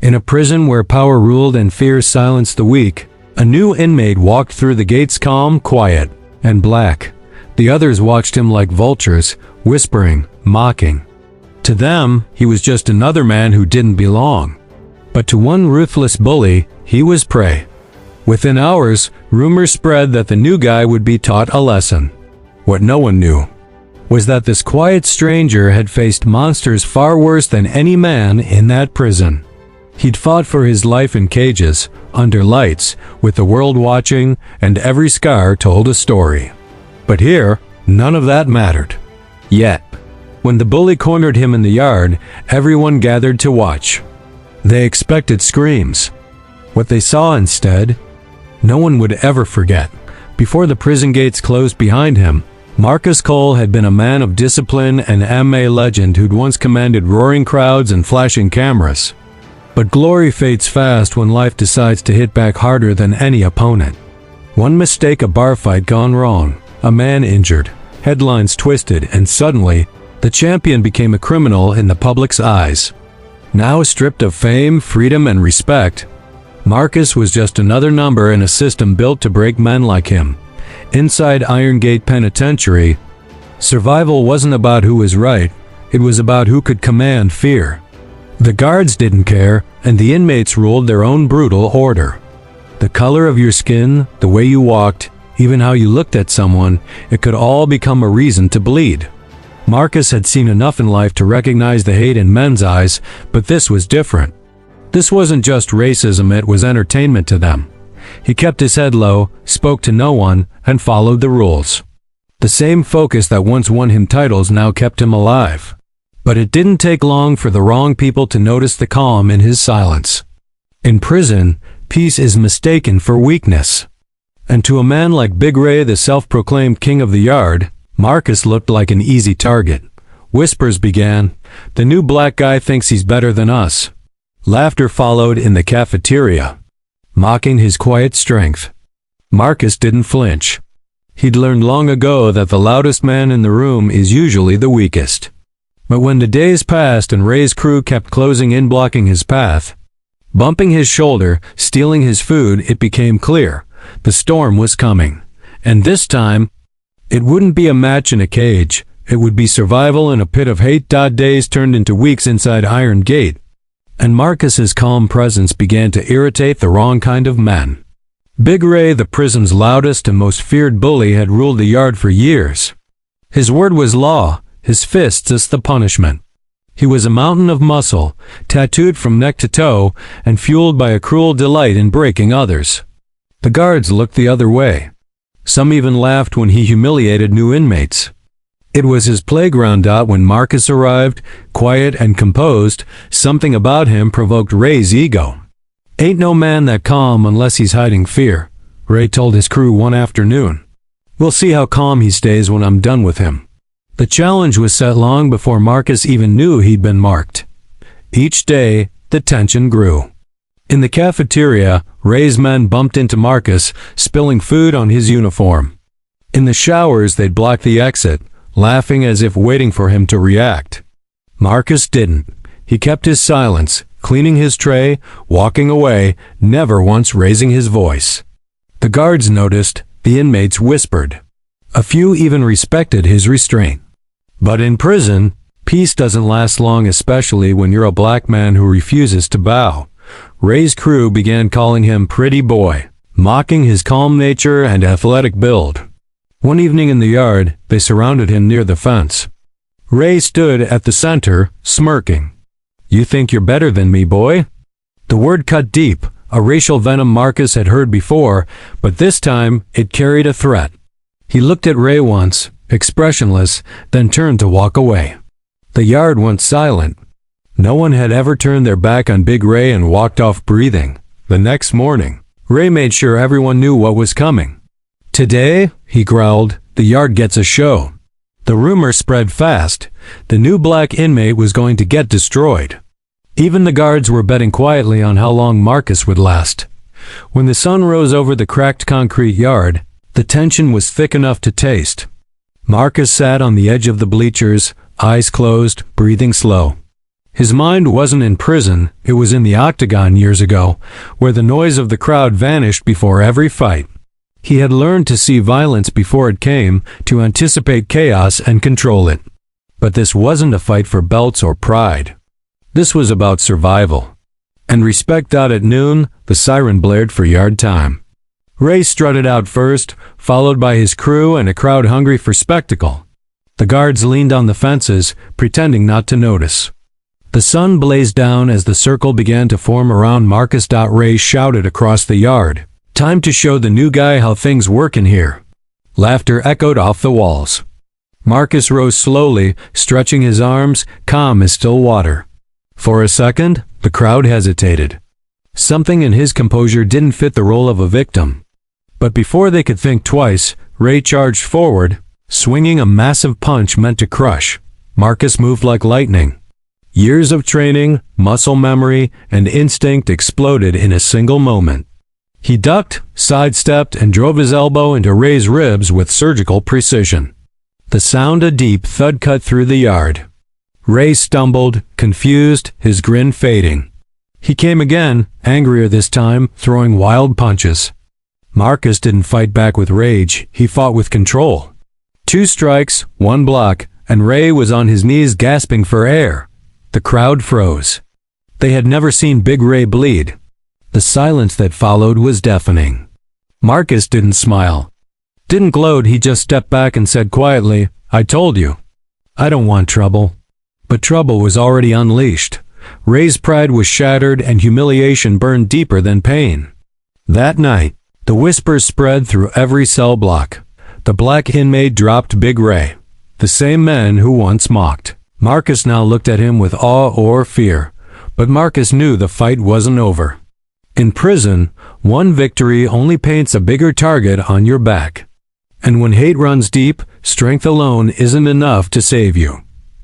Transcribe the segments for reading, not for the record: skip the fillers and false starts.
In a prison where power ruled and fear silenced the weak, a new inmate walked through the gates calm, quiet, and black. The others watched him like vultures, whispering, mocking. To them, he was just another man who didn't belong. But to one ruthless bully, he was prey. Within hours, rumors spread that the new guy would be taught a lesson. What no one knew was that this quiet stranger had faced monsters far worse than any man in that prison. He'd fought for his life in cages, under lights, with the world watching, and every scar told a story. But here, none of that mattered. Yet, when the bully cornered him in the yard, everyone gathered to watch. They expected screams. What they saw instead, no one would ever forget. Before the prison gates closed behind him, Marcus Cole had been a man of discipline and MMA legend who'd once commanded roaring crowds and flashing cameras. But glory fades fast when life decides to hit back harder than any opponent. One mistake, a bar fight gone wrong, a man injured, headlines twisted, and suddenly, the champion became a criminal in the public's eyes. Now stripped of fame, freedom, and respect, Marcus was just another number in a system built to break men like him. Inside Iron Gate Penitentiary, survival wasn't about who was right, it was about who could command fear. The guards didn't care, and the inmates ruled their own brutal order. The color of your skin, the way you walked, even how you looked at someone, it could all become a reason to bleed. Marcus had seen enough in life to recognize the hate in men's eyes, but this was different. This wasn't just racism, it was entertainment to them. He kept his head low, spoke to no one, and followed the rules. The same focus that once won him titles now kept him alive. But it didn't take long for the wrong people to notice the calm in his silence. In prison, peace is mistaken for weakness. And to a man like Big Ray, the self-proclaimed king of the yard, Marcus looked like an easy target. Whispers began, "The new black guy thinks he's better than us." Laughter followed in the cafeteria, mocking his quiet strength. Marcus didn't flinch. He'd learned long ago that the loudest man in the room is usually the weakest. But when the days passed and Ray's crew kept closing in, blocking his path, bumping his shoulder, stealing his food, it became clear. The storm was coming. And this time, it wouldn't be a match in a cage. It would be survival in a pit of hate. Days turned into weeks inside Iron Gate. And Marcus's calm presence began to irritate the wrong kind of men. Big Ray, the prison's loudest and most feared bully, had ruled the yard for years. His word was law, his fists the punishment. He was a mountain of muscle, tattooed from neck to toe, and fueled by a cruel delight in breaking others. The guards looked the other way. Some even laughed when he humiliated new inmates. It was his playground. When Marcus arrived, quiet and composed, something about him provoked Ray's ego. "Ain't no man that calm unless he's hiding fear," Ray told his crew one afternoon. "We'll see how calm he stays when I'm done with him." The challenge was set long before Marcus even knew he'd been marked. Each day, the tension grew. In the cafeteria, Ray's men bumped into Marcus, spilling food on his uniform. In the showers, they'd block the exit, laughing as if waiting for him to react. Marcus didn't. He kept his silence, cleaning his tray, walking away, never once raising his voice. The guards noticed, the inmates whispered. A few even respected his restraint. But in prison, peace doesn't last long, especially when you're a black man who refuses to bow. Ray's crew began calling him Pretty Boy, mocking his calm nature and athletic build. One evening in the yard, they surrounded him near the fence. Ray stood at the center, smirking. "You think you're better than me, boy?" The word cut deep, a racial venom Marcus had heard before, but this time it carried a threat. He looked at Ray once, expressionless, then turned to walk away. The yard went silent. No one had ever turned their back on Big Ray and walked off breathing. The next morning, Ray made sure everyone knew what was coming. "Today," he growled, "the yard gets a show." The rumor spread fast. The new black inmate was going to get destroyed. Even the guards were betting quietly on how long Marcus would last. When the sun rose over the cracked concrete yard, the tension was thick enough to taste. Marcus sat on the edge of the bleachers, eyes closed, breathing slow. His mind wasn't in prison, it was in the octagon years ago, where the noise of the crowd vanished before every fight. He had learned to see violence before it came, to anticipate chaos and control it. But this wasn't a fight for belts or pride. This was about survival. And respect out at noon, the siren blared for yard time. Ray strutted out first, followed by his crew and a crowd hungry for spectacle. The guards leaned on the fences, pretending not to notice. The sun blazed down as the circle began to form around Marcus. Ray shouted across the yard, "Time to show the new guy how things work in here." Laughter echoed off the walls. Marcus rose slowly, stretching his arms, calm as still water. For a second, the crowd hesitated. Something in his composure didn't fit the role of a victim. But before they could think twice, Ray charged forward, swinging a massive punch meant to crush. Marcus moved like lightning. Years of training, muscle memory, and instinct exploded in a single moment. He ducked, sidestepped, and drove his elbow into Ray's ribs with surgical precision. The sound a deep thud cut through the yard. Ray stumbled, confused, his grin fading. He came again, angrier this time, throwing wild punches. Marcus didn't fight back with rage, he fought with control. 2 strikes, 1 block, and Ray was on his knees gasping for air. The crowd froze. They had never seen Big Ray bleed. The silence that followed was deafening. Marcus didn't smile. Didn't gloat, he just stepped back and said quietly, "I told you. I don't want trouble." But trouble was already unleashed. Ray's pride was shattered and humiliation burned deeper than pain. That night, the whispers spread through every cell block. The black inmate dropped Big Ray. The same man who once mocked. Marcus now looked at him with awe or fear. But Marcus knew the fight wasn't over. In prison, one victory only paints a bigger target on your back. And when hate runs deep, strength alone isn't enough to save you.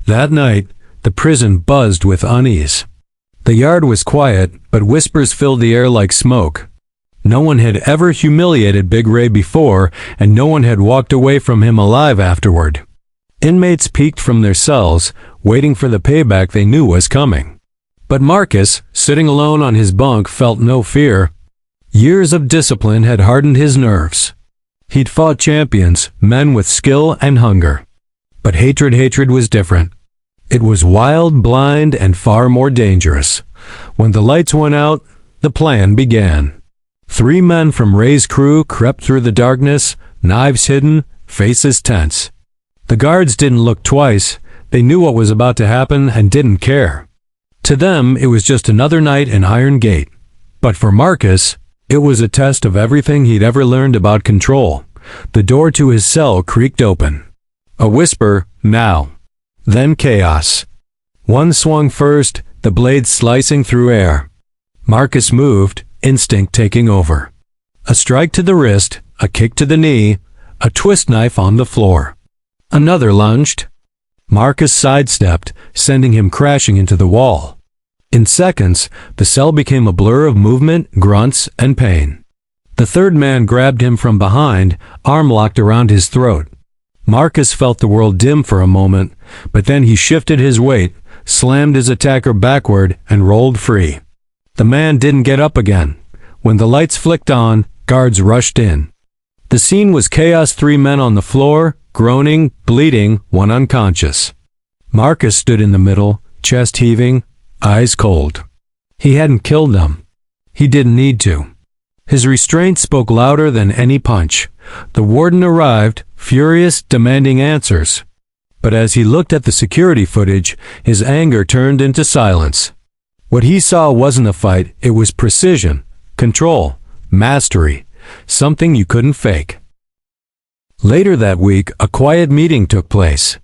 That night, the prison buzzed with unease. The yard was quiet, but whispers filled the air like smoke. No one had ever humiliated Big Ray before, and no one had walked away from him alive afterward. Inmates peeked from their cells, waiting for the payback they knew was coming. But Marcus, sitting alone on his bunk, felt no fear. Years of discipline had hardened his nerves. He'd fought champions, men with skill and hunger. But hatred was different. It was wild, blind, and far more dangerous. When the lights went out, the plan began. 3 men from Ray's crew crept through the darkness, knives hidden, faces tense. The guards didn't look twice. They knew what was about to happen and didn't care. To them, it was just another night in Iron Gate. But for Marcus, it was a test of everything he'd ever learned about control. The door to his cell creaked open. A whisper, "Now." Then chaos. One swung first, the blade slicing through air. Marcus moved, instinct taking over. A strike to the wrist, a kick to the knee, a twist knife on the floor. Another lunged. Marcus sidestepped, sending him crashing into the wall. In seconds, the cell became a blur of movement, grunts, and pain. The third man grabbed him from behind, arm locked around his throat. Marcus felt the world dim for a moment, but then he shifted his weight, slammed his attacker backward, and rolled free. The man didn't get up again. When the lights flicked on, guards rushed in. The scene was chaos. 3 men on the floor, groaning, bleeding, one unconscious. Marcus stood in the middle, chest heaving, eyes cold. He hadn't killed them. He didn't need to. His restraint spoke louder than any punch. The warden arrived, furious, demanding answers. But as he looked at the security footage, his anger turned into silence. What he saw wasn't a fight, it was precision, control, mastery, something you couldn't fake. Later that week, a quiet meeting took place.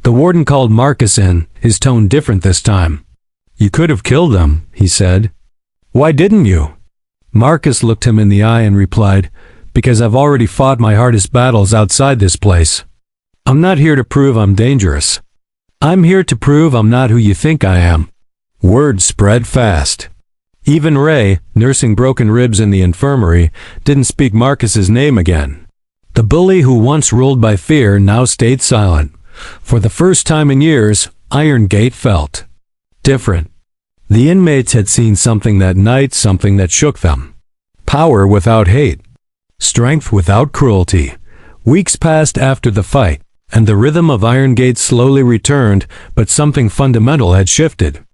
The warden called Marcus in, his tone different this time. "You could have killed them," he said. "Why didn't you?" Marcus looked him in the eye and replied, "Because I've already fought my hardest battles outside this place. I'm not here to prove I'm dangerous. I'm here to prove I'm not who you think I am." Word spread fast. Even Ray, nursing broken ribs in the infirmary, didn't speak Marcus's name again. The bully who once ruled by fear now stayed silent. For the first time in years, Iron Gate felt different. The inmates had seen something that night, something that shook them. Power without hate. Strength without cruelty. Weeks passed after the fight, and the rhythm of Iron Gate slowly returned, but something fundamental had shifted.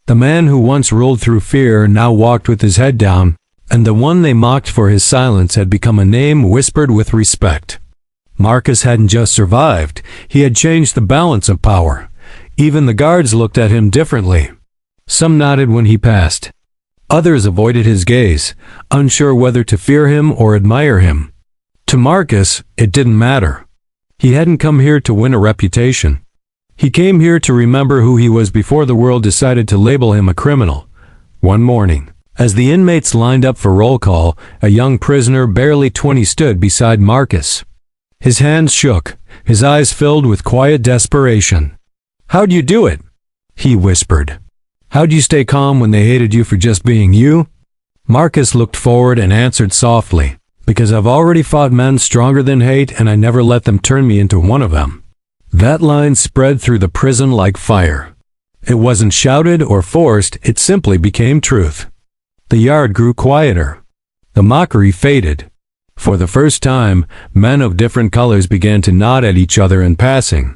The man who once ruled through fear now walked with his head down, and the one they mocked for his silence had become a name whispered with respect. Marcus hadn't just survived, he had changed the balance of power. Even the guards looked at him differently. Some nodded when he passed. Others avoided his gaze, unsure whether to fear him or admire him. To Marcus, it didn't matter. He hadn't come here to win a reputation. He came here to remember who he was before the world decided to label him a criminal. One morning, as the inmates lined up for roll call, a young prisoner barely 20 stood beside Marcus. His hands shook, his eyes filled with quiet desperation. "How'd you do it?" he whispered. "How'd you stay calm when they hated you for just being you?" Marcus looked forward and answered softly, "Because I've already fought men stronger than hate, and I never let them turn me into one of them." That line spread through the prison like fire. It wasn't shouted or forced, it simply became truth. The yard grew quieter. The mockery faded. For the first time, men of different colors began to nod at each other in passing.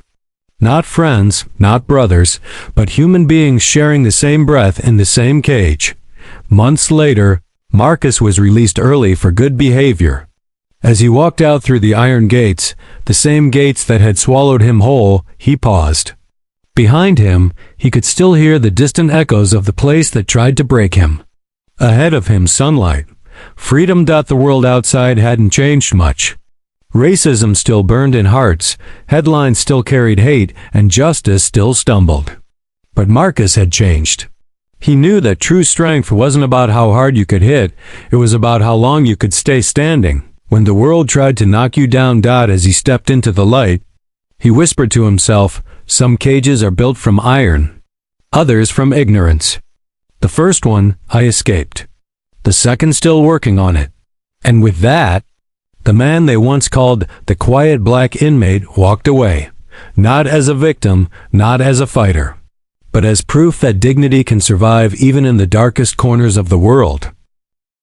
Not friends, not brothers, but human beings sharing the same breath in the same cage. Months later, Marcus was released early for good behavior. As he walked out through the iron gates, the same gates that had swallowed him whole, he paused. Behind him, he could still hear the distant echoes of the place that tried to break him. Ahead of him, sunlight. Freedom. The world outside hadn't changed much. Racism still burned in hearts, headlines still carried hate, and justice still stumbled. But Marcus had changed. He knew that true strength wasn't about how hard you could hit, it was about how long you could stay standing. When the world tried to knock you down. As he stepped into the light, he whispered to himself, "Some cages are built from iron, others from ignorance. The first one, I escaped. The second, still working on it." And with that, the man they once called the quiet black inmate walked away, not as a victim, not as a fighter, but as proof that dignity can survive even in the darkest corners of the world.